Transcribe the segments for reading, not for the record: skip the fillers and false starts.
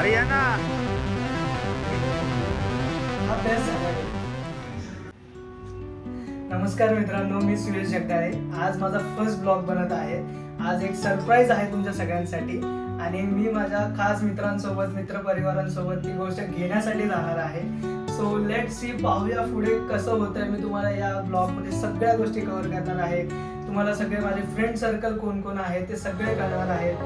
अरे या ना. नमस्कार मित्रांनो, मी सुयश जगदाळे. आज माझा फर्स्ट ब्लॉग बनत आहे. आज एक सरप्राईज आहे तुमच्या सगळ्यांसाठी आणि मी माझ्या खास मित्रांसोबत, मित्रपरिवारांसोबत ती गोष्ट घेण्यासाठी जाणार आहे. सो लेट सी, पाहूया पुढे कसं होतंय. मी तुम्हाला या ब्लॉगमध्ये सगळ्या गोष्टी कव्हर करणार आहे. तुम्हाला सगळे माझे फ्रेंड सर्कल कोण कोण आहे ते सगळे कळणार आहेत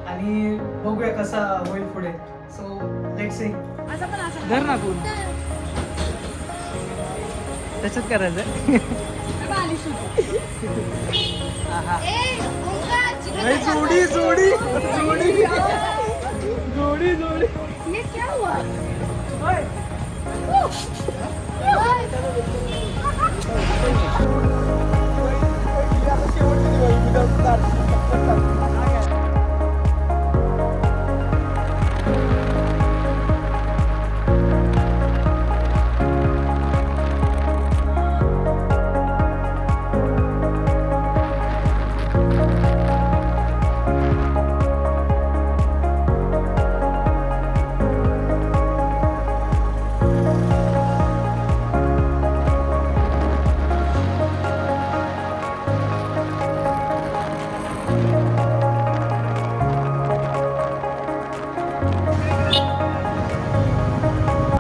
आणि बघूया कसा होईल पुढे. So let see. धर ना तू, त्याच्यात करायचं. जोडी जोडी जोडी जोडी जोडी.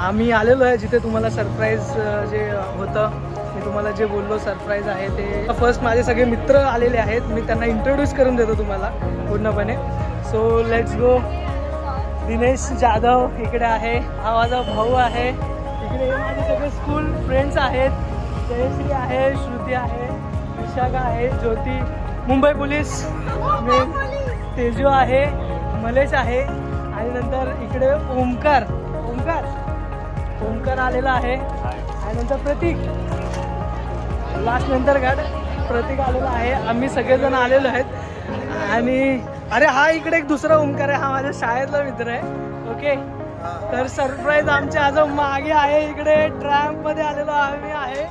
आम्ही आलेलो आहे जिथे तुम्हाला सरप्राईज जे होतं, मी तुम्हाला जे बोललो सरप्राईज आहे ते. फर्स्ट माझे सगळे मित्र आलेले आहेत, मी त्यांना इंट्रोड्यूस करून देतो तुम्हाला पूर्णपणे. So let's go. Dinesh Jadhav इकडे आहे, हा माझा भाऊ आहे. इकडे माझे सगळे स्कूल फ्रेंड्स आहेत. जयश्री आहे, श्रुती आहे, विशाखा आहे, ज्योती मुंबई पोलीस, मी तेजू आहे, मलेश आहे आणि नंतर इकडे ओमकार आलेला आहे आणि नंतर प्रतीक, लास्ट नंतर गाड प्रतीक आलेला आहे. आम्ही सगळेजण आलेलो आहेत आणि अरे हा इकडे एक दुसरा ओमकार आहे, हा माझ्या शाळेतला मित्र आहे. ओके, तर सरप्राईज आमच्या आज मागे आहे. इकडे ट्रॅम्पमध्ये आलेलो आम्ही आहे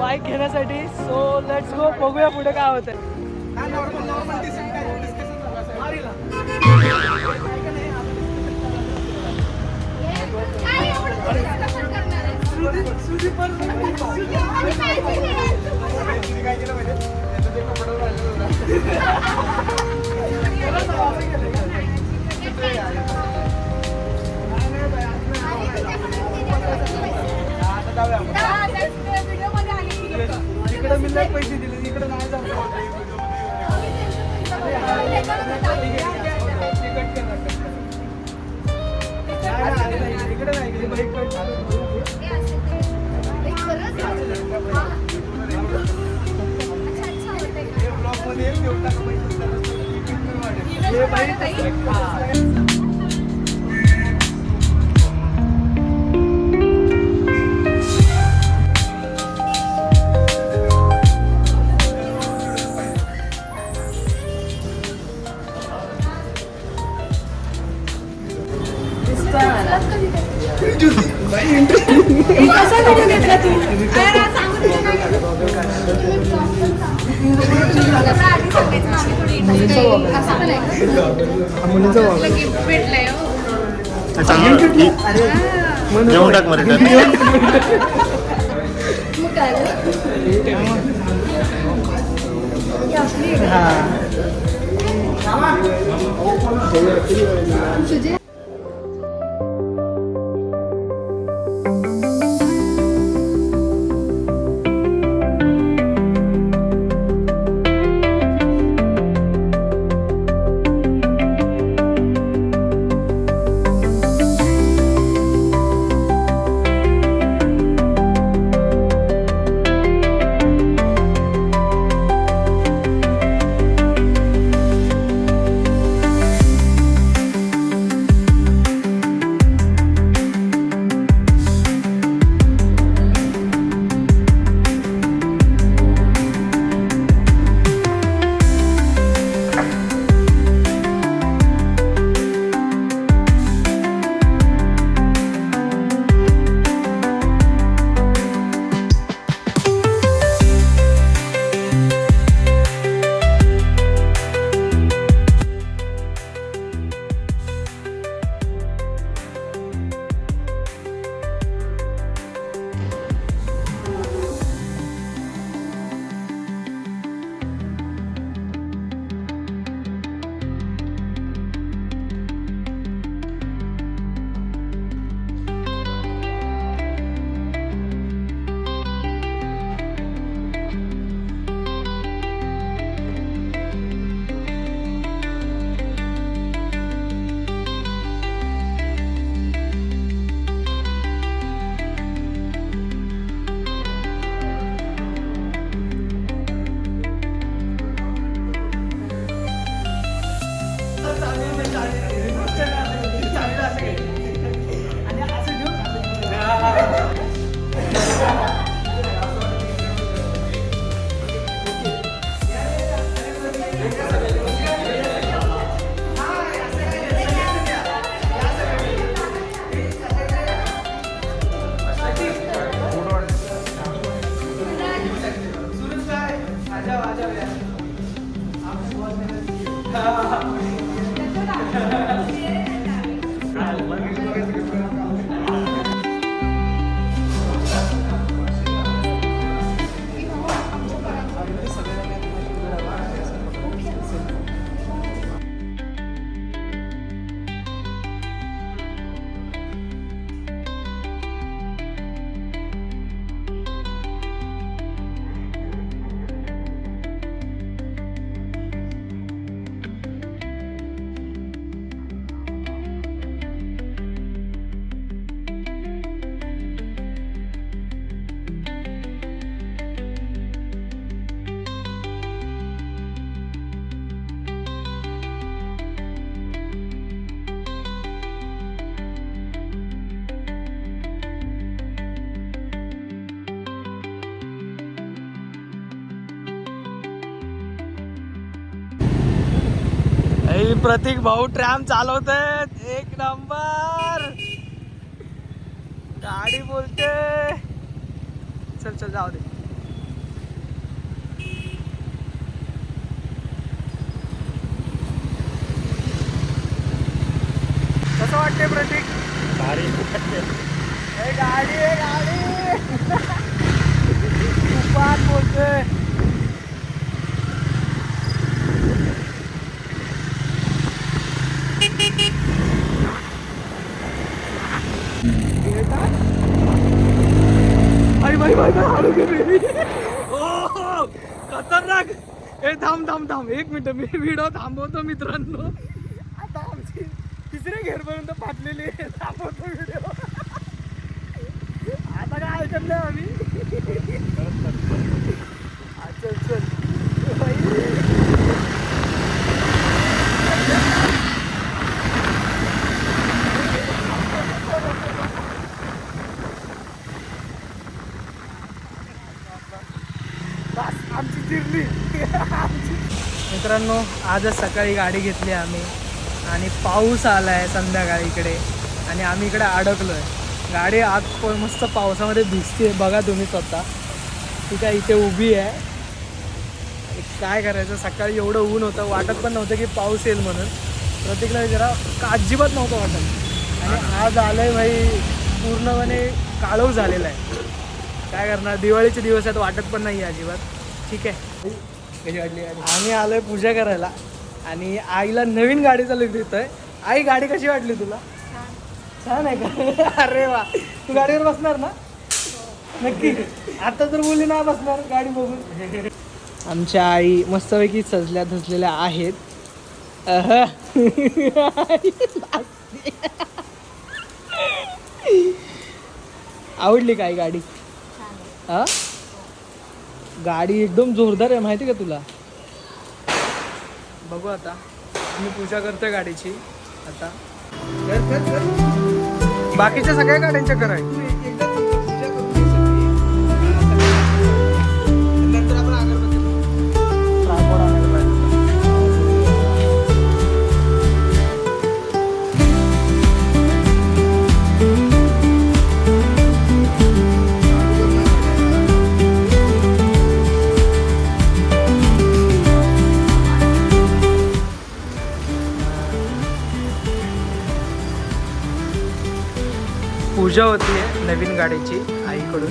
बाईक घेण्यासाठी. सो लेट्स गो, बघूया पुढे काय होतं. इकडे मी पैसे दिले, इकडे नाही जाऊ. इकडे नाही घेऊन टाक मध्ये. प्रतीक भाऊ ट्रॅम चालवतात, एक नंबर गाडी बोलते. चल चल जाऊ दे. कसं वाटते प्रतीक? भारी. गाडी आहे गाडी. तुफान बोलते. खतरनाक. ए थांब थांब थांब एक मिनिट, मी व्हिडिओ थांबवतो मित्रांनो. आता आमची तिसऱ्या घेरपर्यंत फाटलेली आहे. थांबवतो व्हिडिओ. आता काय ऐकत नाही आम्ही. चल चल. आमची जिरली. मित्रांनो आजच सकाळी गाडी घेतली आम्ही आणि पाऊस आला आहे संध्याकाळी इकडे आणि आम्ही इकडे अडकलो आहे. गाडी आत मस्त पावसामध्ये भिजते बघा तुम्ही स्वतः. ठीक आहे इथे उभी आहे. काय करायचं, सकाळी एवढं ऊन होतं, वाटत पण नव्हतं की पाऊस येईल म्हणून. प्रत्येकला जरा अजिबात नव्हतं वाटत आणि आज आलं आहे भाई पूर्णपणे काळोख झालेला आहे. काय करणार, दिवाळीचे दिवस आहेत, वाटत पण नाही अजिबात. ठीक आहे आम्ही आलोय पूजा करायला आणि आईला नवीन गाडीचा लुक देतोय. आई गाडी कशी वाटली तुला? छान आहे का? अरे वा. तू गाडीवर बसणार ना? नक्की. आता तर बोलली ना बसणार गाडी बघून. आमच्या आई मस्तपैकी सजल्या धजलेल्या आहेत. आवडली काय गाडी? हा गाडी एकदम जोरदार आहे माहिती का तुला? बघू आता मी पूजा करतोय गाडीची. आता बाकीच्या सगळ्या गाड्यांच्या कराय पूजा होती आहे नवीन गाडीची आईकडून.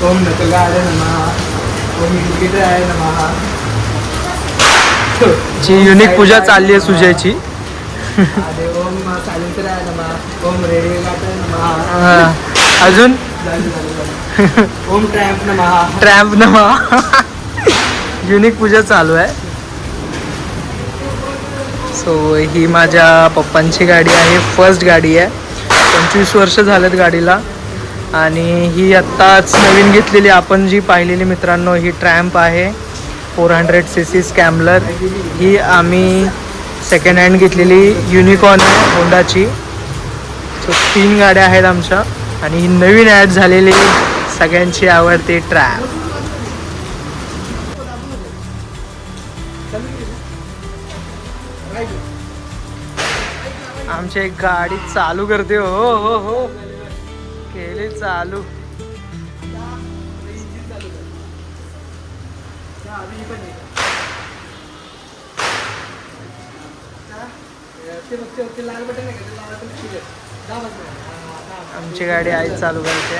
ओम नटगाय नमः, ओम विघ्नराय नमः. जी युनिक पूजा चालली आहे सुजयची. ओम सावित्रीराय नमः, ओम रेडिओ नमः. अजून ओम ट्रॅम्प नमः. ट्रॅम्प नमः. युनिक पूजा चालू आहे. सो ही माझ्या पप्पांची गाडी आहे, फर्स्ट गाडी आहे. 25 वर्ष झालेत गाडीला आणि ही आत्ताच नवीन घेतलेली आपण जी पाहिलेली मित्रांनो ही ट्रॅम्प आहे 400cc स्कॅम्बलर. ही आम्ही सेकंड हँड घेतलेली युनिकॉर्न आहे होंडाची. सो 3 गाड्या आहेत आमच्या आणि ही नवीन ॲड झालेली सगळ्यांची आवडती ट्रॅप. आमची एक गाडी चालू करते. हो हो हो केली चालू. आमची गाडी आई चालू करते.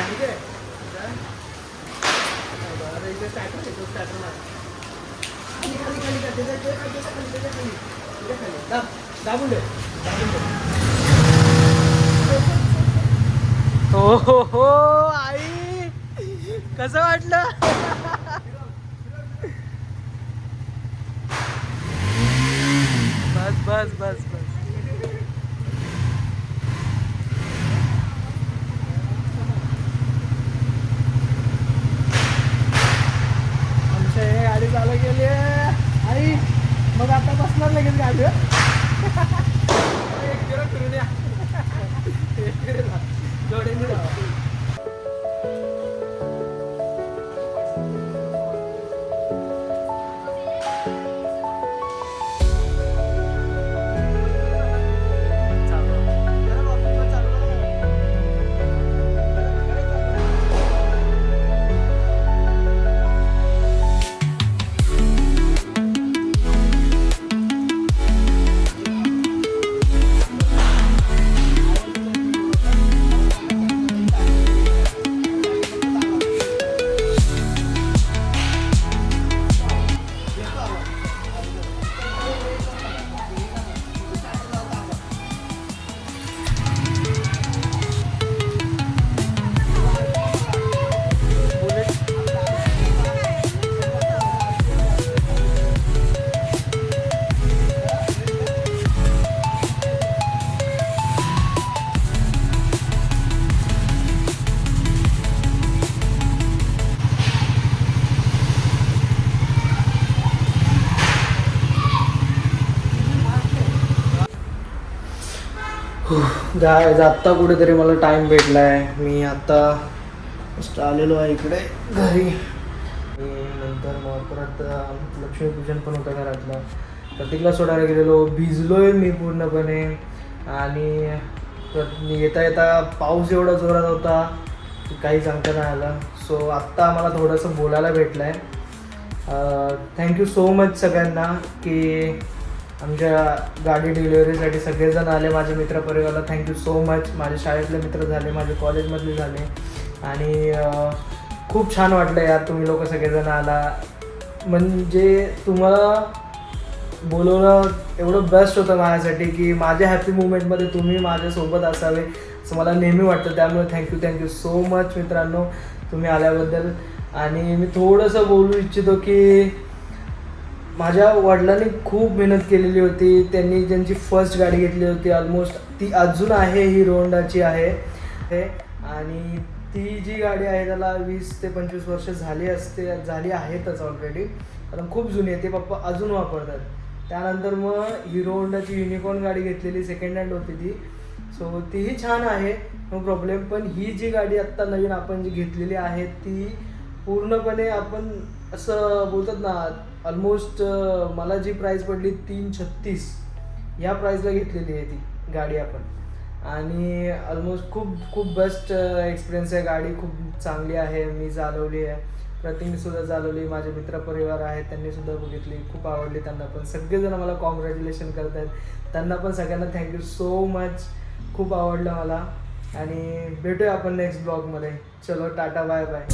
हो हो हो आई कसं वाटलं? बस बस बस बस. आमच्या हे गाडी चालू केली आई. मग आता बसणार लगेच गाडी. फिरून या जोडीने जावा. गाय आत्ता कुठेतरी मला टाईम भेटला आहे. मी आता जस्ट आलेलो आहे इकडे घरी. नंतर मग परत लक्ष्मीपूजन पण होतं घरातलं. प्रतीकला सोडायला गेलेलो. भिजलो आहे मी पूर्णपणे. आणि येता येता पाऊस एवढा जोरात होता की काही सांगता नाही आलं. सो आत्ता मला थोडंसं बोलायला भेटलं आहे. थँक्यू सो मच सगळ्यांना की आमच्या गाडी डिलिव्हरीसाठी सगळेजण आले. माझे मित्रपरिवाराला थँक्यू सो मच. माझे शाळेतले मित्र झाले, माझे कॉलेजमधले झाले. आणि खूप छान वाटलं यार तुम्ही लोक सगळेजण आला. म्हणजे तुम्हाला बोलवणं एवढं बेस्ट होतं माझ्यासाठी की माझ्या हॅपी मुवमेंटमध्ये तुम्ही माझ्यासोबत असावे असं मला नेहमी वाटतं. त्यामुळे थँक्यू सो मच मित्रांनो तुम्ही आल्याबद्दल. आणि मी थोडंसं बोलू इच्छितो की माझ्या वडिलांनी खूप मेहनत केलेली होती. त्यांनी ज्यांची फर्स्ट गाडी घेतली होती ऑलमोस्ट ती अजून आहे, हिरो होंडाची आहे. आणि ती जी गाडी आहे त्याला 20 ते 25 वर्ष झाली आहेतच ऑलरेडी. कारण खूप जुनी आहे. ते पप्पा अजून वापरतात. त्यानंतर मग हिरो होंडाची युनिकॉर्न गाडी घेतलेली, सेकंड हँड होती ती. सो तीही छान आहे, नो प्रॉब्लेम. पण ही जी गाडी आत्ता नवीन आपण जी घेतलेली आहे ती पूर्णपणे आपण असं बोलतात ना ऑलमोस्ट मला जी प्राईस पडली 336 ह्या प्राईसला घेतलेली आहे ती गाडी आपण. आणि ऑलमोस्ट खूप बेस्ट एक्सपिरियन्स आहे. गाडी खूप चांगली आहे. मी चालवली आहे, प्रतिकने सुद्धा चालवली, माझे मित्रपरिवार आहेत त्यांनी सुद्धा बघितली, खूप आवडली त्यांना पण. सगळेजण मला कॉंग्रॅच्युलेशन करत आहेत, त्यांना पण सगळ्यांना थँक्यू सो मच. खूप आवडलं मला. आणि भेटूया आपण नेक्स्ट ब्लॉगमध्ये. चलो टाटा बाय बाय.